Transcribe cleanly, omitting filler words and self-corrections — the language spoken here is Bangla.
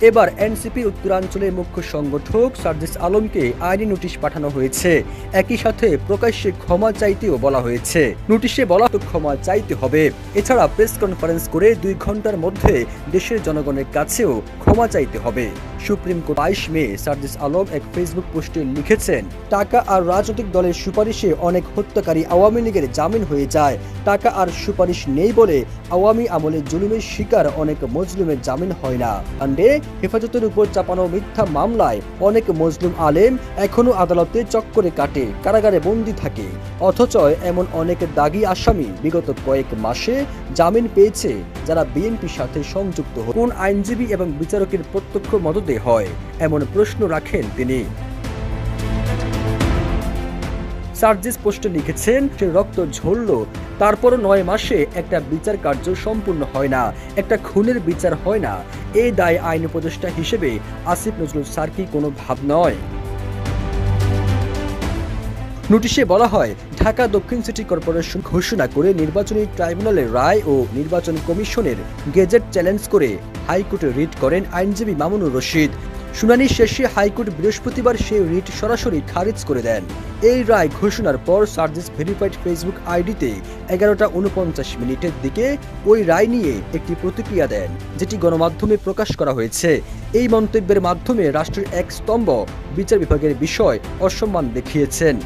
এবার এনসিপি উত্তরাঞ্চলের মুখ্য সংগঠক সার্জিস আলমকে আইনি নোটিশ পাঠানো হয়েছে। একই সাথে প্রকাশ্যে ক্ষমা চাইতেও বলা হয়েছে। নোটিশে বলা তো ক্ষমা চাইতে হবে। এছাড়া প্রেস কনফারেন্স করে 2 ঘন্টার মধ্যে দেশের জনগণের কাছেও ক্ষমা চাইতে হবে। সুপ্রিম কোর্ট 22 মে সার্জিস আলম এক ফেসবুক পোস্টে লিখেছেন, টাকা আর রাজনৈতিক দলের সুপারিশে অনেক হত্যাকারী আওয়ামী লীগের জামিন হয়ে যায়। টাকা আর সুপারিশ নেই বলে আওয়ামী আমলে জুলুমের শিকার অনেক মজলুমের জামিন হয় না। আন্ডে হেফাজতের উপর চাপানো মিথ্যা মামলায় অনেক মজলুম আলেম এখনো আদালতে চক্করে কাটে, কারাগারে বন্দী থাকে। অথচ এমন অনেক দাগী আসামি বিগত কয়েক মাসে জামিন পেয়েছে যারা বিএনপির সাথে সংযুক্ত। কোন আইনজীবী এবং বিচারকের প্রত্যক্ষ মদতে হয়, এমন প্রশ্ন রাখেন তিনি। সার্জিস পোস্টে লিখেছেন, সে রক্ত ঝরল, তারপরও 9 মাসে একটা বিচার কার্য সম্পূর্ণ হয় না, একটা খুনের বিচার হয় না। এই দায় আইন উপদেষ্টা হিসেবে আসিফ নজরুল স্যার কি কোনো ভাব নয়? নোটিশে বলা হয়, ঢাকা দক্ষিণ সিটি কর্পোরেশন ঘোষণা করে নির্বাচনী ট্রাইব্যুনালের রায় ও নির্বাচন কমিশনের গেজেট চ্যালেঞ্জ করে হাইকোর্টে রিট করেন আইনজীবী মামুনুর রশিদ। শুনানি শেষে হাইকোর্ট বৃহস্পতিবার সেই রিট সরাসরি খারিজ করে দেন। এই রায় ঘোষণার পর সার্জিস ভেরিফাইড ফেসবুক আইডিতে 11:49 দিকে ওই রায় নিয়ে একটি প্রতিক্রিয়া দেন, যেটি গণমাধ্যমে প্রকাশ করা হয়েছে। এই মন্তব্যের মাধ্যমে রাষ্ট্রের এক স্তম্ভ বিচার বিভাগের বিষয় অসম্মান দেখিয়েছেন।